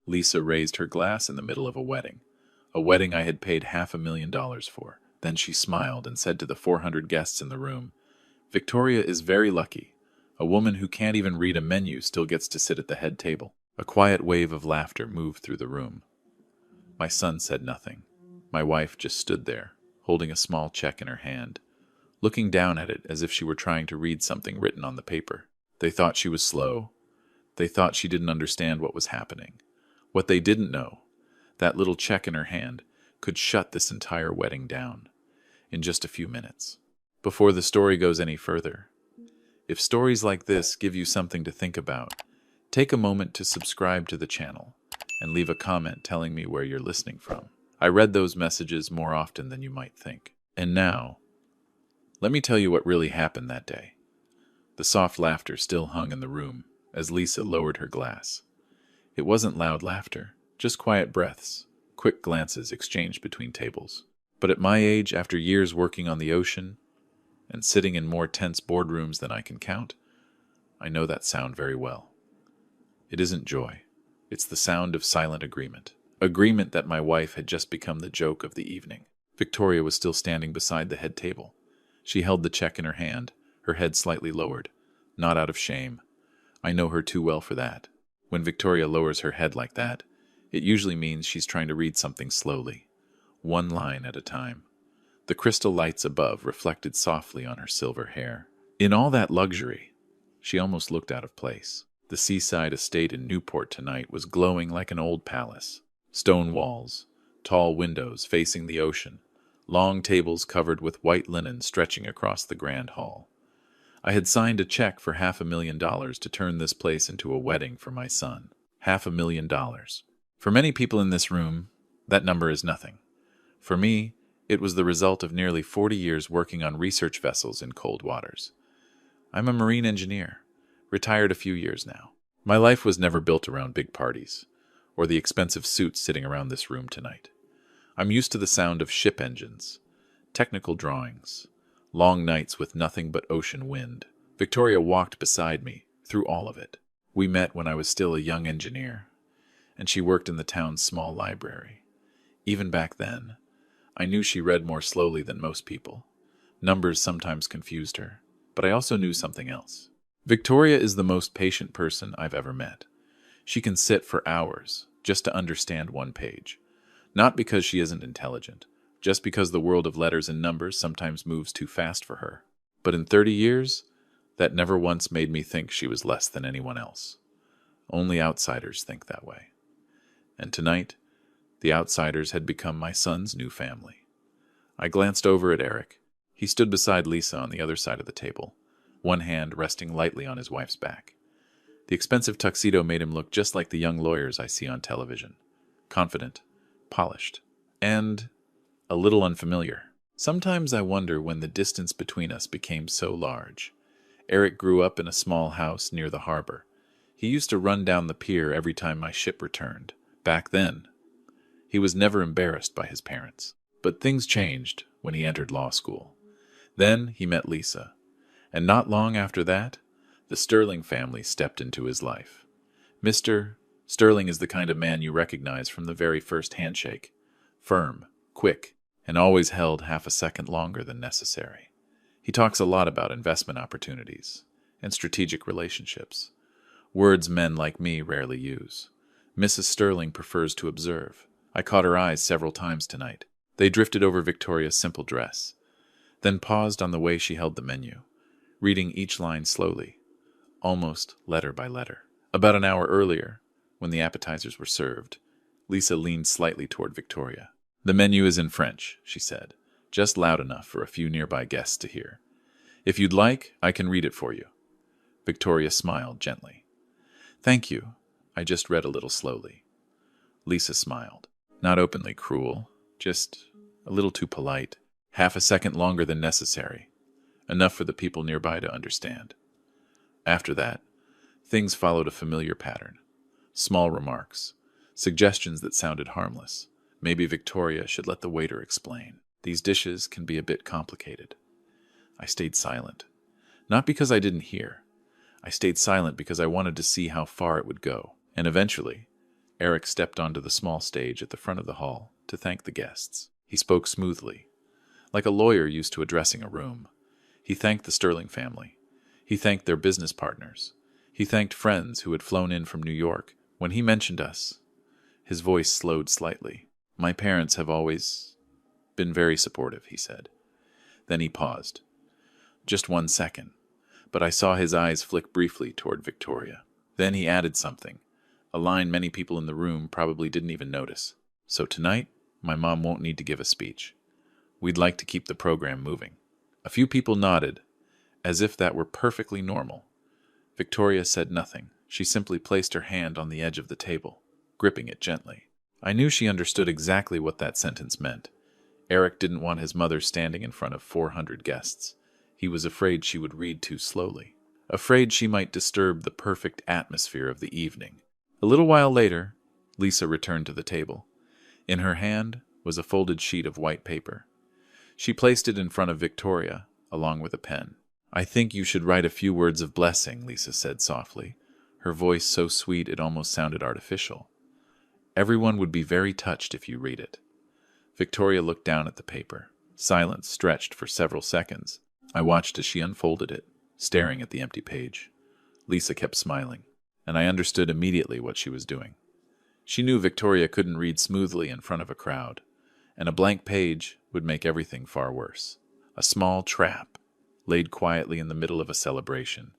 Lisa raised her glass in the middle of a wedding I had paid $500,000 for. Then she smiled and said to the 400 guests in the room, "Victoria is very lucky. A woman who can't even read a menu still gets to sit at the head table." A quiet wave of laughter moved through the room. My son said nothing. My wife just stood there, holding a small check in her hand, looking down at it as if she were trying to read something written on the paper. They thought she was slow. They thought she didn't understand what was happening. What they didn't know, that little check in her hand could shut this entire wedding down in just a few minutes. Before the story goes any further, if stories like this give you something to think about, take a moment to subscribe to the channel and leave a comment telling me where you're listening from. I read those messages more often than you might think. And now, let me tell you what really happened that day. The soft laughter still hung in the room as Lisa lowered her glass. It wasn't loud laughter, just quiet breaths, quick glances exchanged between tables. But at my age, after years working on the ocean and sitting in more tense boardrooms than I can count, I know that sound very well. It isn't joy. It's the sound of silent agreement. Agreement that my wife had just become the joke of the evening. Victoria was still standing beside the head table. She held the check in her hand, her head slightly lowered, not out of shame. I know her too well for that. When Victoria lowers her head like that, it usually means she's trying to read something slowly, one line at a time. The crystal lights above reflected softly on her silver hair. In all that luxury, she almost looked out of place. The seaside estate in Newport tonight was glowing like an old palace. Stone walls, tall windows facing the ocean, long tables covered with white linen stretching across the grand hall. I had signed a check for $500,000 to turn this place into a wedding for my son. $500,000. For many people in this room, that number is nothing. For me, it was the result of nearly 40 years working on research vessels in cold waters. I'm a marine engineer, retired a few years now. My life was never built around big parties, or the expensive suits sitting around this room tonight. I'm used to the sound of ship engines, technical drawings, long nights with nothing but ocean wind. Victoria walked beside me through all of it. We met when I was still a young engineer, and she worked in the town's small library. Even back then, I knew she read more slowly than most people. Numbers sometimes confused her, but I also knew something else. Victoria is the most patient person I've ever met. She can sit for hours just to understand one page. Not because she isn't intelligent, just because the world of letters and numbers sometimes moves too fast for her. But in 30 years, that never once made me think she was less than anyone else. Only outsiders think that way. And tonight, the outsiders had become my son's new family. I glanced over at Eric. He stood beside Lisa on the other side of the table, one hand resting lightly on his wife's back. The expensive tuxedo made him look just like the young lawyers I see on television. Confident, polished, and a little unfamiliar. Sometimes I wonder when the distance between us became so large. Eric grew up in a small house near the harbor. He used to run down the pier every time my ship returned. Back then, he was never embarrassed by his parents. But things changed when he entered law school. Then he met Lisa, and not long after that, the Sterling family stepped into his life. Mr. Sterling is the kind of man you recognize from the very first handshake. Firm, quick, and always held half a second longer than necessary. He talks a lot about investment opportunities and strategic relationships, words men like me rarely use. Mrs. Sterling prefers to observe. I caught her eyes several times tonight. They drifted over Victoria's simple dress, then paused on the way she held the menu, reading each line slowly, almost letter by letter. About an hour earlier, when the appetizers were served, Lisa leaned slightly toward Victoria. "The menu is in French," she said, just loud enough for a few nearby guests to hear. "If you'd like, I can read it for you." Victoria smiled gently. "Thank you. I just read a little slowly." Lisa smiled. Not openly cruel, just a little too polite. Half a second longer than necessary. Enough for the people nearby to understand. After that, things followed a familiar pattern. Small remarks, suggestions that sounded harmless. Maybe Victoria should let the waiter explain. These dishes can be a bit complicated. I stayed silent. Not because I didn't hear. I stayed silent because I wanted to see how far it would go. And eventually, Eric stepped onto the small stage at the front of the hall to thank the guests. He spoke smoothly, like a lawyer used to addressing a room. He thanked the Sterling family. He thanked their business partners. He thanked friends who had flown in from New York. When he mentioned us, his voice slowed slightly. My parents have always been very supportive, he said. Then he paused. Just 1 second, but I saw his eyes flick briefly toward Victoria. Then he added something, a line many people in the room probably didn't even notice. So tonight, my mom won't need to give a speech. We'd like to keep the program moving. A few people nodded, as if that were perfectly normal. Victoria said nothing. She simply placed her hand on the edge of the table, gripping it gently. I knew she understood exactly what that sentence meant. Eric didn't want his mother standing in front of 400 guests. He was afraid she would read too slowly, afraid she might disturb the perfect atmosphere of the evening. A little while later, Lisa returned to the table. In her hand was a folded sheet of white paper. She placed it in front of Victoria, along with a pen. I think you should write a few words of blessing, Lisa said softly, her voice so sweet it almost sounded artificial. Everyone would be very touched if you read it. Victoria looked down at the paper. Silence stretched for several seconds. I watched as she unfolded it, staring at the empty page. Lisa kept smiling, and I understood immediately what she was doing. She knew Victoria couldn't read smoothly in front of a crowd, and a blank page would make everything far worse. A small trap, laid quietly in the middle of a celebration.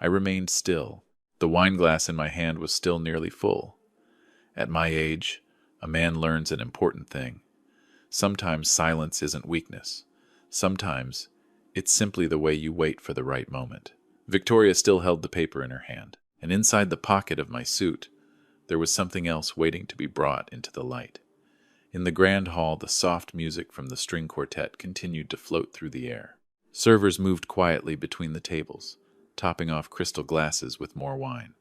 I remained still. The wine glass in my hand was still nearly full. At my age, a man learns an important thing. Sometimes silence isn't weakness. Sometimes it's simply the way you wait for the right moment. Victoria still held the paper in her hand, and inside the pocket of my suit, there was something else waiting to be brought into the light. In the grand hall, the soft music from the string quartet continued to float through the air. Servers moved quietly between the tables, topping off crystal glasses with more wine.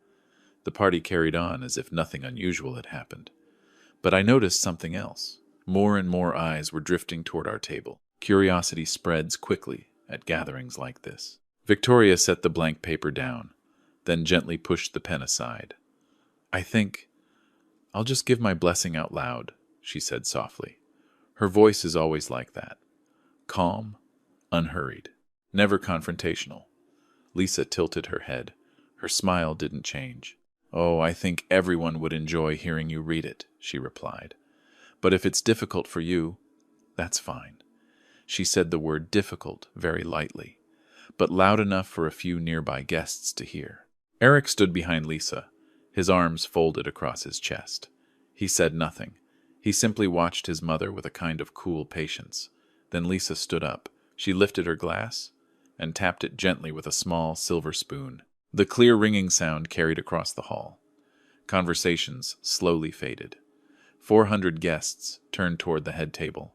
The party carried on as if nothing unusual had happened. But I noticed something else. More and more eyes were drifting toward our table. Curiosity spreads quickly at gatherings like this. Victoria set the blank paper down, then gently pushed the pen aside. I think I'll just give my blessing out loud, she said softly. Her voice is always like that. Calm, unhurried, never confrontational. Lisa tilted her head. Her smile didn't change. Oh, I think everyone would enjoy hearing you read it, she replied. But if it's difficult for you, that's fine. She said the word difficult very lightly, but loud enough for a few nearby guests to hear. Eric stood behind Lisa, his arms folded across his chest. He said nothing. He simply watched his mother with a kind of cool patience. Then Lisa stood up. She lifted her glass and tapped it gently with a small silver spoon. The clear ringing sound carried across the hall. Conversations slowly faded. 400 guests turned toward the head table.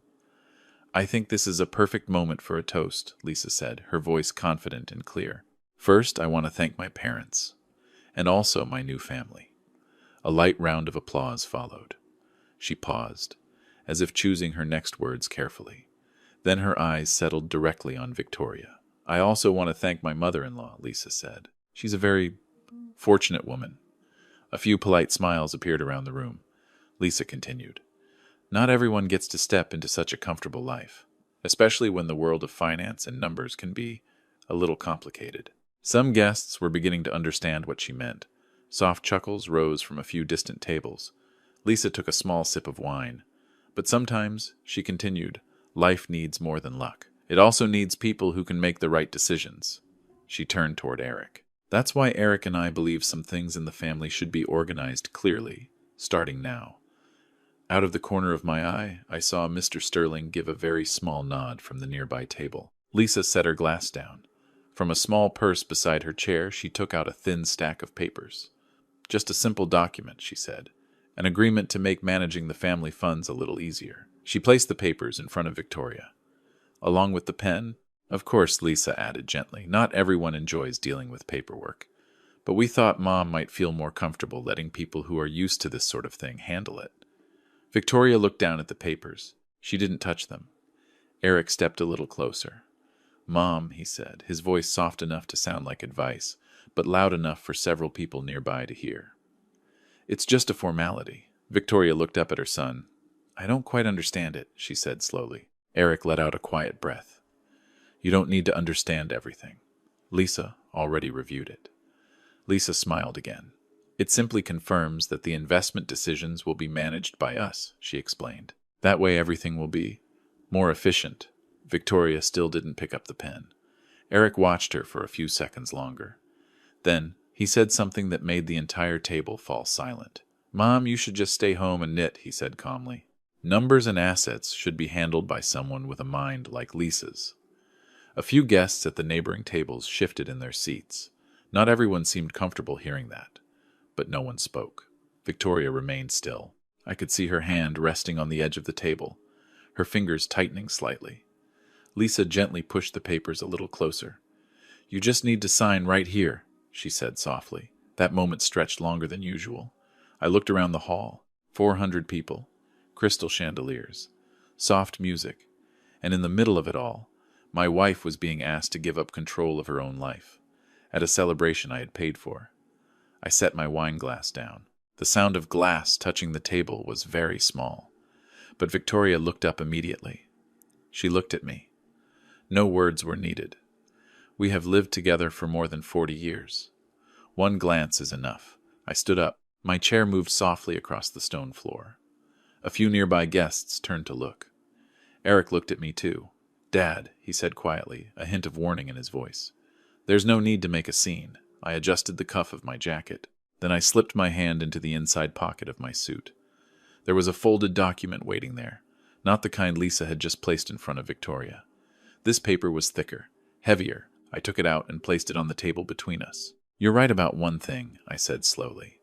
I think this is a perfect moment for a toast, Lisa said, her voice confident and clear. First, I want to thank my parents, and also my new family. A light round of applause followed. She paused, as if choosing her next words carefully. Then her eyes settled directly on Victoria. I also want to thank my mother-in-law, Lisa said. She's a very fortunate woman. A few polite smiles appeared around the room. Lisa continued. Not everyone gets to step into such a comfortable life, especially when the world of finance and numbers can be a little complicated. Some guests were beginning to understand what she meant. Soft chuckles rose from a few distant tables. Lisa took a small sip of wine. But sometimes, she continued, life needs more than luck. It also needs people who can make the right decisions. She turned toward Eric. That's why Eric and I believe some things in the family should be organized clearly, starting now. Out of the corner of my eye, I saw Mr. Sterling give a very small nod from the nearby table. Lisa set her glass down. From a small purse beside her chair, she took out a thin stack of papers. Just a simple document, she said. An agreement to make managing the family funds a little easier. She placed the papers in front of Victoria. Along with the pen, of course, Lisa added gently, not everyone enjoys dealing with paperwork. But we thought Mom might feel more comfortable letting people who are used to this sort of thing handle it. Victoria looked down at the papers. She didn't touch them. Eric stepped a little closer. Mom, he said, his voice soft enough to sound like advice, but loud enough for several people nearby to hear. It's just a formality. Victoria looked up at her son. I don't quite understand it, she said slowly. Eric let out a quiet breath. You don't need to understand everything. Lisa already reviewed it. Lisa smiled again. It simply confirms that the investment decisions will be managed by us, she explained. That way everything will be more efficient. Victoria still didn't pick up the pen. Eric watched her for a few seconds longer. Then he said something that made the entire table fall silent. Mom, you should just stay home and knit, he said calmly. Numbers and assets should be handled by someone with a mind like Lisa's. A few guests at the neighboring tables shifted in their seats. Not everyone seemed comfortable hearing that, but no one spoke. Victoria remained still. I could see her hand resting on the edge of the table, her fingers tightening slightly. Lisa gently pushed the papers a little closer. You just need to sign right here, she said softly. That moment stretched longer than usual. I looked around the hall. 400 people, crystal chandeliers, soft music, and in the middle of it all, my wife was being asked to give up control of her own life, at a celebration I had paid for. I set my wine glass down. The sound of glass touching the table was very small, but Victoria looked up immediately. She looked at me. No words were needed. We have lived together for more than 40 years. One glance is enough. I stood up. My chair moved softly across the stone floor. A few nearby guests turned to look. Eric looked at me too. Dad, he said quietly, a hint of warning in his voice. There's no need to make a scene. I adjusted the cuff of my jacket. Then I slipped my hand into the inside pocket of my suit. There was a folded document waiting there, not the kind Lisa had just placed in front of Victoria. This paper was thicker, heavier. I took it out and placed it on the table between us. You're right about one thing, I said slowly.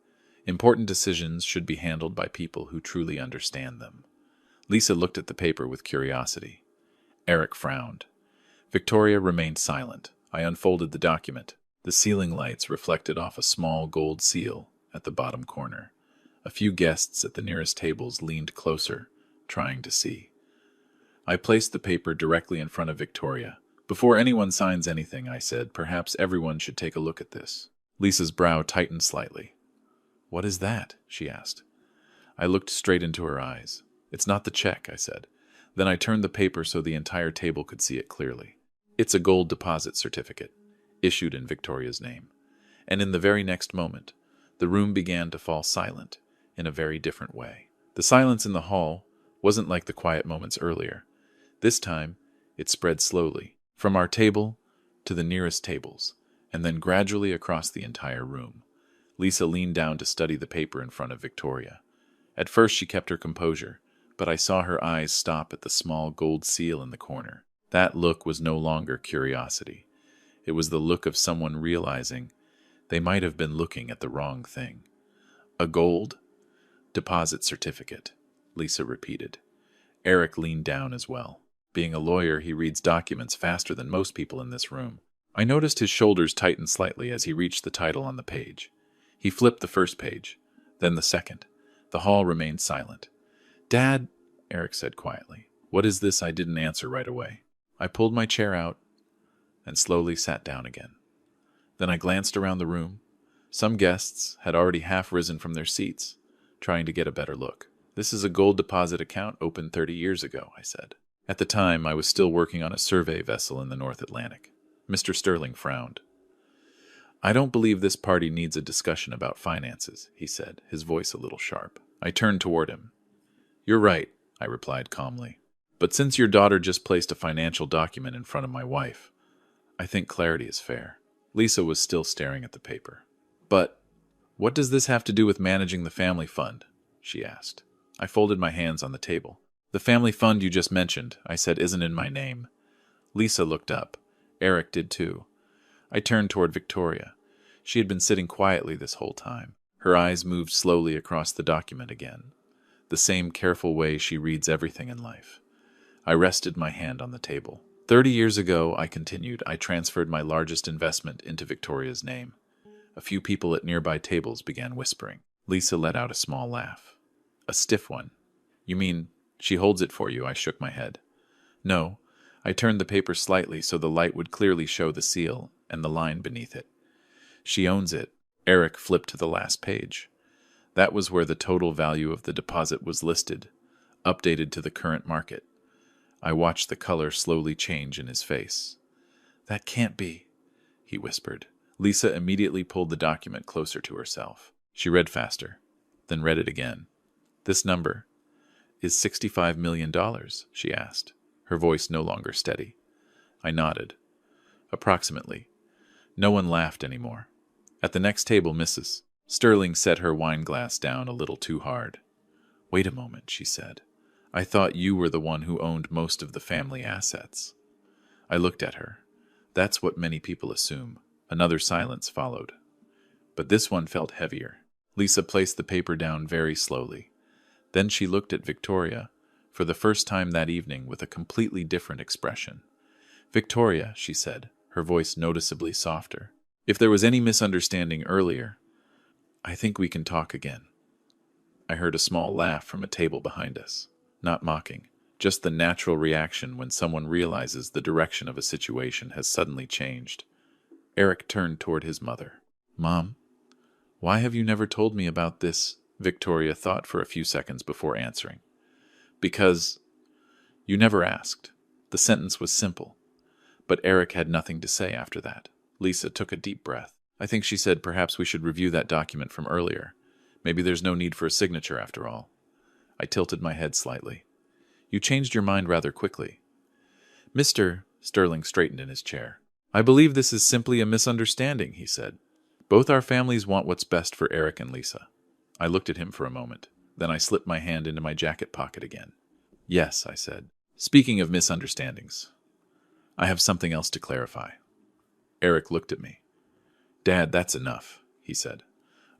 Important decisions should be handled by people who truly understand them. Lisa looked at the paper with curiosity. Eric frowned. Victoria remained silent. I unfolded the document. The ceiling lights reflected off a small gold seal at the bottom corner. A few guests at the nearest tables leaned closer, trying to see. I placed the paper directly in front of Victoria. Before anyone signs anything, I said, perhaps everyone should take a look at this. Lisa's brow tightened slightly. What is that? She asked. I looked straight into her eyes. It's not the check, I said. Then I turned the paper so the entire table could see it clearly. It's a gold deposit certificate, issued in Victoria's name. And in the very next moment, the room began to fall silent in a very different way. The silence in the hall wasn't like the quiet moments earlier. This time, it spread slowly, from our table to the nearest tables, and then gradually across the entire room. Lisa leaned down to study the paper in front of Victoria. At first she kept her composure, but I saw her eyes stop at the small gold seal in the corner. That look was no longer curiosity. It was the look of someone realizing they might have been looking at the wrong thing. A gold deposit certificate, Lisa repeated. Eric leaned down as well. Being a lawyer, he reads documents faster than most people in this room. I noticed his shoulders tighten slightly as he reached the title on the page. He flipped the first page, then the second. The hall remained silent. Dad, Eric said quietly, what is this? I didn't answer right away. I pulled my chair out and slowly sat down again. Then I glanced around the room. Some guests had already half risen from their seats, trying to get a better look. This is a gold deposit account opened 30 years ago, I said. At the time, I was still working on a survey vessel in the North Atlantic. Mr. Sterling frowned. I don't believe this party needs a discussion about finances, he said, his voice a little sharp. I turned toward him. You're right, I replied calmly. But since your daughter just placed a financial document in front of my wife, I think clarity is fair. Lisa was still staring at the paper. But what does this have to do with managing the family fund? She asked. I folded my hands on the table. The family fund you just mentioned, I said, isn't in my name. Lisa looked up. Eric did too. I turned toward Victoria. She had been sitting quietly this whole time. Her eyes moved slowly across the document again, the same careful way she reads everything in life. I rested my hand on the table. 30 years ago, I continued, I transferred my largest investment into Victoria's name. A few people at nearby tables began whispering. Lisa let out a small laugh. A stiff one. You mean, she holds it for you? I shook my head. No. I turned the paper slightly so the light would clearly show the seal and the line beneath it. She owns it. Eric flipped to the last page. That was where the total value of the deposit was listed, updated to the current market. I watched the color slowly change in his face. That can't be, he whispered. Lisa immediately pulled the document closer to herself. She read faster, then read it again. This number is $65 million, she asked, her voice no longer steady. I nodded. Approximately. No one laughed anymore. At the next table, Mrs. Sterling set her wine glass down a little too hard. Wait a moment, she said. I thought you were the one who owned most of the family assets. I looked at her. That's what many people assume. Another silence followed. But this one felt heavier. Lisa placed the paper down very slowly. Then she looked at Victoria, for the first time that evening, with a completely different expression. Victoria, she said, her voice noticeably softer. If there was any misunderstanding earlier, I think we can talk again. I heard a small laugh from a table behind us. Not mocking, just the natural reaction when someone realizes the direction of a situation has suddenly changed. Eric turned toward his mother. Mom, why have you never told me about this? Victoria thought for a few seconds before answering. Because you never asked. The sentence was simple. But Eric had nothing to say after that. Lisa took a deep breath. I think she said perhaps we should review that document from earlier. Maybe there's no need for a signature after all. I tilted my head slightly. You changed your mind rather quickly. Mr. Sterling straightened in his chair. I believe this is simply a misunderstanding, he said. Both our families want what's best for Eric and Lisa. I looked at him for a moment. Then I slipped my hand into my jacket pocket again. Yes, I said. Speaking of misunderstandings, I have something else to clarify. Eric looked at me. Dad, that's enough, he said.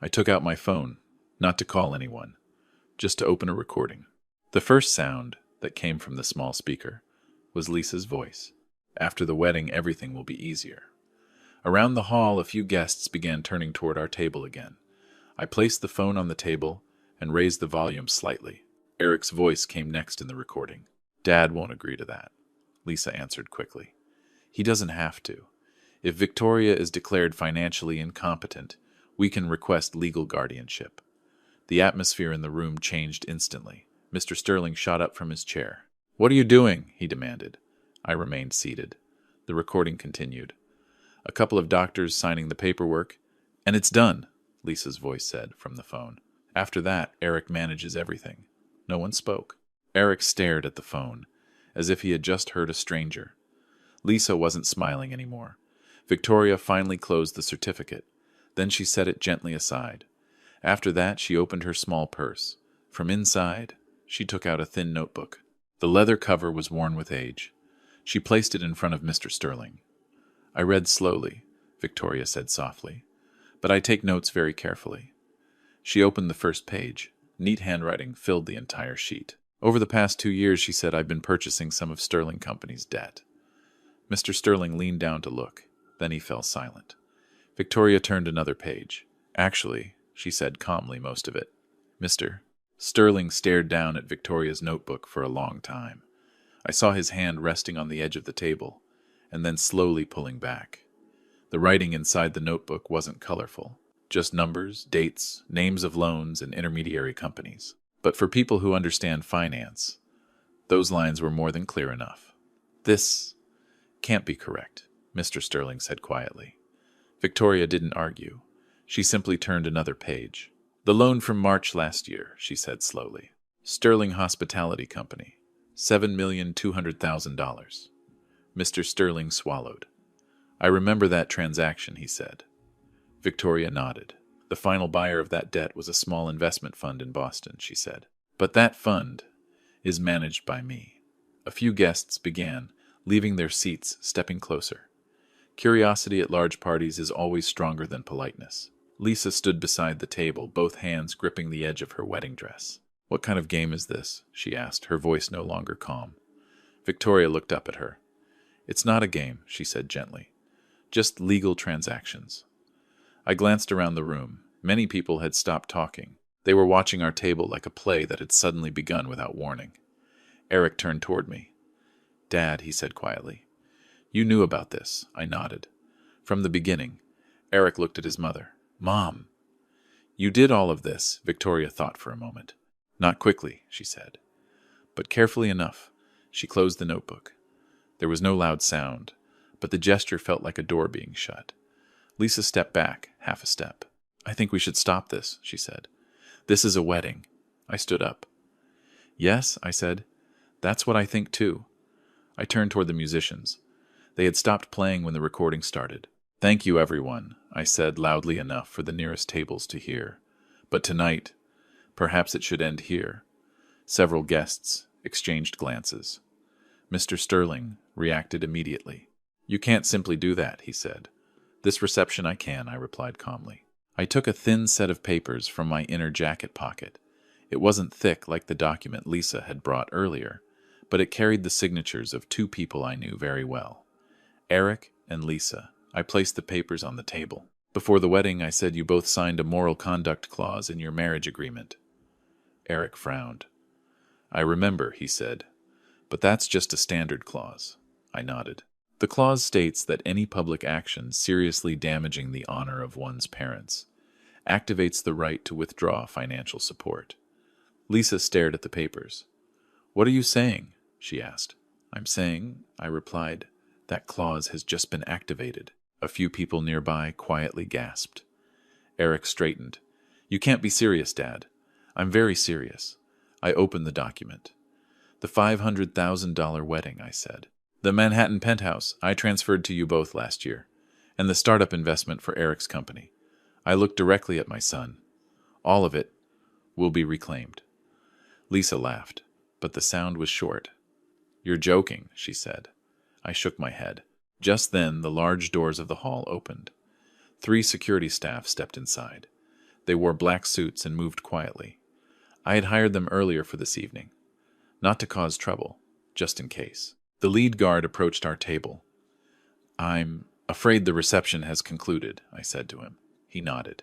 I took out my phone, not to call anyone, just to open a recording. The first sound that came from the small speaker was Lisa's voice. After the wedding, everything will be easier. Around the hall, a few guests began turning toward our table again. I placed the phone on the table and raised the volume slightly. Eric's voice came next in the recording. Dad won't agree to that, Lisa answered quickly. He doesn't have to. If Victoria is declared financially incompetent, we can request legal guardianship. The atmosphere in the room changed instantly. Mr. Sterling shot up from his chair. What are you doing? He demanded. I remained seated. The recording continued. A couple of doctors signing the paperwork, and it's done, Lisa's voice said from the phone. After that, Eric manages everything. No one spoke. Eric stared at the phone, as if he had just heard a stranger. Lisa wasn't smiling anymore. Victoria finally closed the certificate. Then she set it gently aside. After that, she opened her small purse. From inside, she took out a thin notebook. The leather cover was worn with age. She placed it in front of Mr. Sterling. I read slowly, Victoria said softly, but I take notes very carefully. She opened the first page. Neat handwriting filled the entire sheet. Over the past 2 years, she said, I've been purchasing some of Sterling Company's debt. Mr. Sterling leaned down to look. Then he fell silent. Victoria turned another page. Actually, she said calmly most of it. Mr. Sterling stared down at Victoria's notebook for a long time. I saw his hand resting on the edge of the table, and then slowly pulling back. The writing inside the notebook wasn't colorful. Just numbers, dates, names of loans, and intermediary companies. But for people who understand finance, those lines were more than clear enough. This can't be correct, Mr. Sterling said quietly. Victoria didn't argue. She simply turned another page. The loan from March last year, she said slowly. Sterling Hospitality Company, $7,200,000. Mr. Sterling swallowed. I remember that transaction, he said. Victoria nodded. The final buyer of that debt was a small investment fund in Boston, she said. But that fund is managed by me. A few guests began, leaving their seats, stepping closer. Curiosity at large parties is always stronger than politeness. Lisa stood beside the table, both hands gripping the edge of her wedding dress. What kind of game is this? She asked, her voice no longer calm. Victoria looked up at her. It's not a game, she said gently. Just legal transactions. I glanced around the room. Many people had stopped talking. They were watching our table like a play that had suddenly begun without warning. Eric turned toward me. Dad, he said quietly. You knew about this. I nodded. From the beginning. Eric looked at his mother. Mom. You did all of this, Victoria thought for a moment. Not quickly, she said, but carefully enough. She closed the notebook. There was no loud sound, but the gesture felt like a door being shut. Lisa stepped back, half a step. I think we should stop this, she said. This is a wedding. I stood up. Yes, I said. That's what I think too. I turned toward the musicians. They had stopped playing when the recording started. Thank you, everyone, I said loudly enough for the nearest tables to hear. But tonight, perhaps it should end here. Several guests exchanged glances. Mr. Sterling reacted immediately. You can't simply do that, he said. This reception I can, I replied calmly. I took a thin set of papers from my inner jacket pocket. It wasn't thick like the document Lisa had brought earlier, but it carried the signatures of two people I knew very well. Eric and Lisa. I placed the papers on the table. Before the wedding, I said you both signed a moral conduct clause in your marriage agreement. Eric frowned. I remember, he said, but that's just a standard clause. I nodded. The clause states that any public action seriously damaging the honor of one's parents activates the right to withdraw financial support. Lisa stared at the papers. What are you saying? She asked. I'm saying, I replied, that clause has just been activated. A few people nearby quietly gasped. Eric straightened. You can't be serious, Dad. I'm very serious. I opened the document. The $500,000 wedding, I said. The Manhattan penthouse I transferred to you both last year, and the startup investment for Eric's company. I looked directly at my son. All of it will be reclaimed. Lisa laughed, but the sound was short. You're joking, she said. I shook my head. Just then, the large doors of the hall opened. 3 security staff stepped inside. They wore black suits and moved quietly. I had hired them earlier for this evening. Not to cause trouble, just in case. The lead guard approached our table. I'm afraid the reception has concluded, I said to him. He nodded.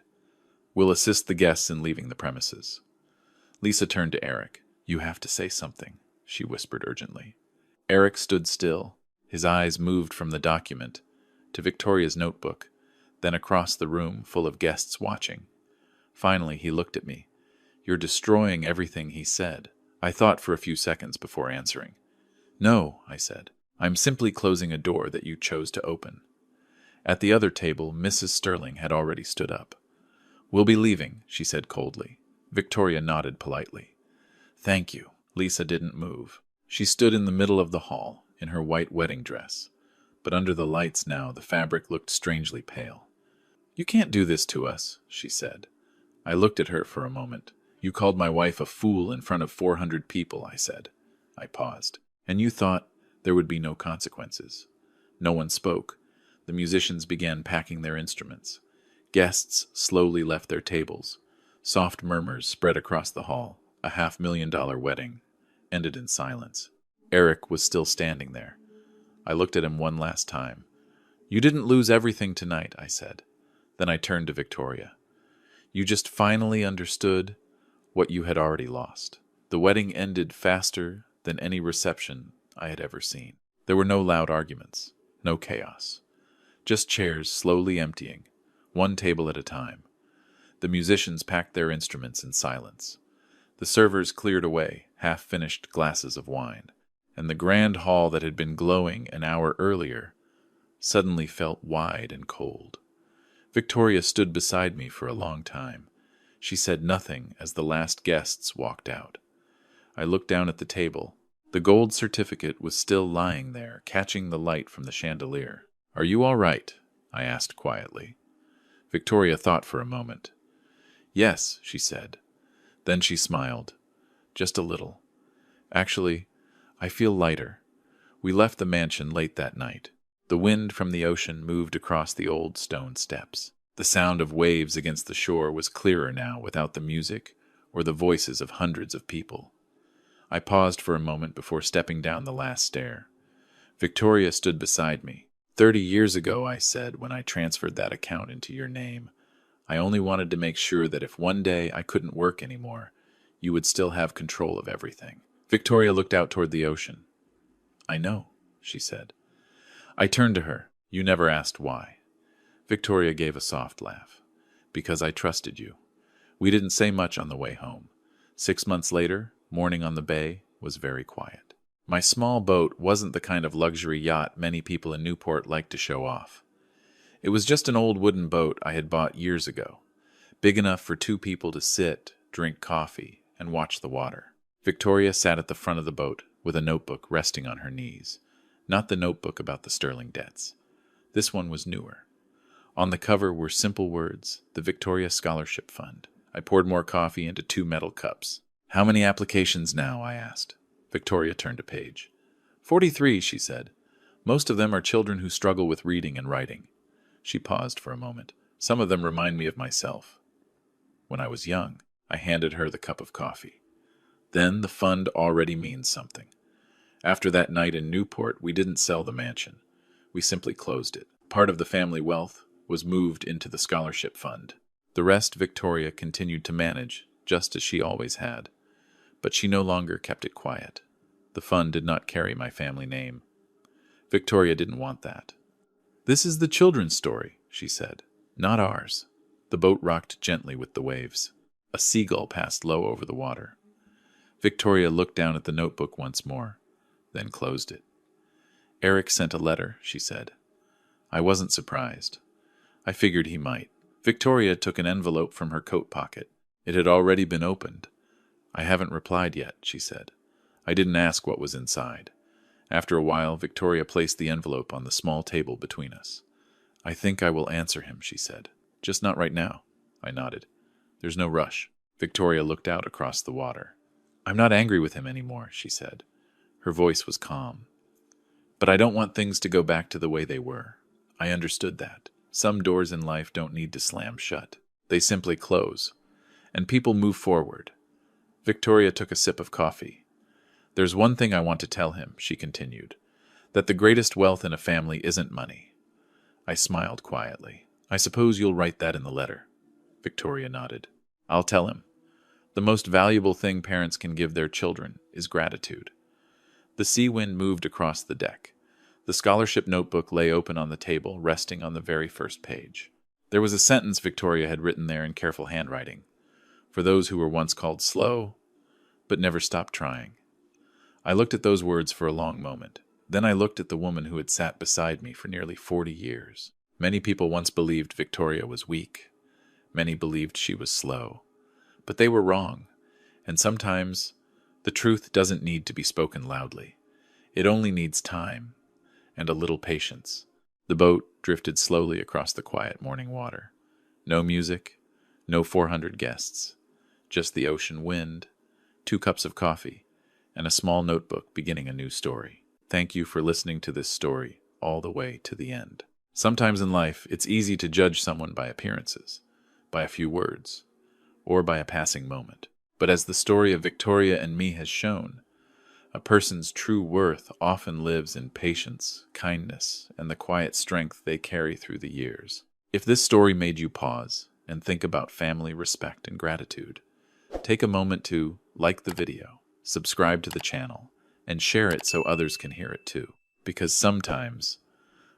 We'll assist the guests in leaving the premises. Lisa turned to Eric. You have to say something, she whispered urgently. Eric stood still. His eyes moved from the document to Victoria's notebook, then across the room full of guests watching. Finally, he looked at me. You're destroying everything he said. I thought for a few seconds before answering. No, I said. I'm simply closing a door that you chose to open. At the other table, Mrs. Sterling had already stood up. We'll be leaving, she said coldly. Victoria nodded politely. Thank you. Lisa didn't move. She stood in the middle of the hall, in her white wedding dress, but under the lights now the fabric looked strangely pale. You can't do this to us, she said. I looked at her for a moment. You called my wife a fool in front of 400 people, I said. I paused. And you thought there would be no consequences. No one spoke. The musicians began packing their instruments. Guests slowly left their tables. Soft murmurs spread across the hall. A $500,000 wedding ended in silence. Eric was still standing there. I looked at him one last time. You didn't lose everything tonight, I said. Then I turned to Victoria. You just finally understood what you had already lost. The wedding ended faster than any reception I had ever seen. There were no loud arguments, no chaos. Just chairs slowly emptying, one table at a time. The musicians packed their instruments in silence. The servers cleared away half-finished glasses of wine, and the grand hall that had been glowing an hour earlier suddenly felt wide and cold. Victoria stood beside me for a long time. She said nothing as the last guests walked out. I looked down at the table. The gold certificate was still lying there, catching the light from the chandelier. Are you all right? I asked quietly. Victoria thought for a moment. Yes, she said. Then she smiled. Just a little. Actually, I feel lighter. We left the mansion late that night. The wind from the ocean moved across the old stone steps. The sound of waves against the shore was clearer now without the music or the voices of hundreds of people. I paused for a moment before stepping down the last stair. Victoria stood beside me. 30 years ago, I said, when I transferred that account into your name, I only wanted to make sure that if one day I couldn't work anymore, you would still have control of everything. Victoria looked out toward the ocean. I know, she said. I turned to her. You never asked why. Victoria gave a soft laugh. Because I trusted you. We didn't say much on the way home. 6 months later, morning on the bay was very quiet. My small boat wasn't the kind of luxury yacht many people in Newport like to show off. It was just an old wooden boat I had bought years ago, big enough for 2 people to sit, drink coffee, and watch the water. Victoria sat at the front of the boat with a notebook resting on her knees. Not the notebook about the sterling debts. This one was newer. On the cover were simple words, the Victoria Scholarship Fund. I poured more coffee into 2 metal cups. "How many applications now?" I asked. Victoria turned a page. 43, she said. "Most of them are children who struggle with reading and writing." She paused for a moment. "Some of them remind me of myself. When I was young." I handed her the cup of coffee. "Then the fund already means something. After that night in Newport, we didn't sell the mansion. We simply closed it. Part of the family wealth was moved into the scholarship fund. The rest Victoria continued to manage, just as she always had. But she no longer kept it quiet. The fund did not carry my family name. Victoria didn't want that. "This is the children's story," she said, "not ours." The boat rocked gently with the waves. A seagull passed low over the water. Victoria looked down at the notebook once more, then closed it. "Eric sent a letter," she said. I wasn't surprised. I figured he might. Victoria took an envelope from her coat pocket. It had already been opened. "I haven't replied yet," she said. I didn't ask what was inside. After a while, Victoria placed the envelope on the small table between us. "I think I will answer him," she said. "Just not right now." I nodded. "There's no rush." Victoria looked out across the water. "I'm not angry with him anymore," she said. Her voice was calm. "But I don't want things to go back to the way they were." I understood that. Some doors in life don't need to slam shut. They simply close. And people move forward. Victoria took a sip of coffee. "There's one thing I want to tell him," she continued, "that the greatest wealth in a family isn't money." I smiled quietly. "I suppose you'll write that in the letter." Victoria nodded. "I'll tell him. The most valuable thing parents can give their children is gratitude." The sea wind moved across the deck. The scholarship notebook lay open on the table, resting on the very first page. There was a sentence Victoria had written there in careful handwriting. "For those who were once called slow, but never stopped trying." I looked at those words for a long moment. Then I looked at the woman who had sat beside me for nearly 40 years. Many people once believed Victoria was weak. Many believed she was slow. But they were wrong. And sometimes the truth doesn't need to be spoken loudly. It only needs time and a little patience. The boat drifted slowly across the quiet morning water. No music, no 400 guests. Just the ocean wind, 2 cups of coffee, and a small notebook beginning a new story. Thank you for listening to this story all the way to the end. Sometimes in life, it's easy to judge someone by appearances, by a few words, or by a passing moment. But as the story of Victoria and me has shown, a person's true worth often lives in patience, kindness, and the quiet strength they carry through the years. If this story made you pause and think about family, respect, and gratitude, take a moment to like the video, subscribe to the channel, and share it so others can hear it too. Because sometimes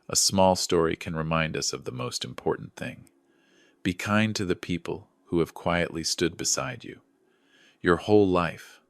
a small story can remind us of the most important thing. Be kind to the people who have quietly stood beside you. Your whole life,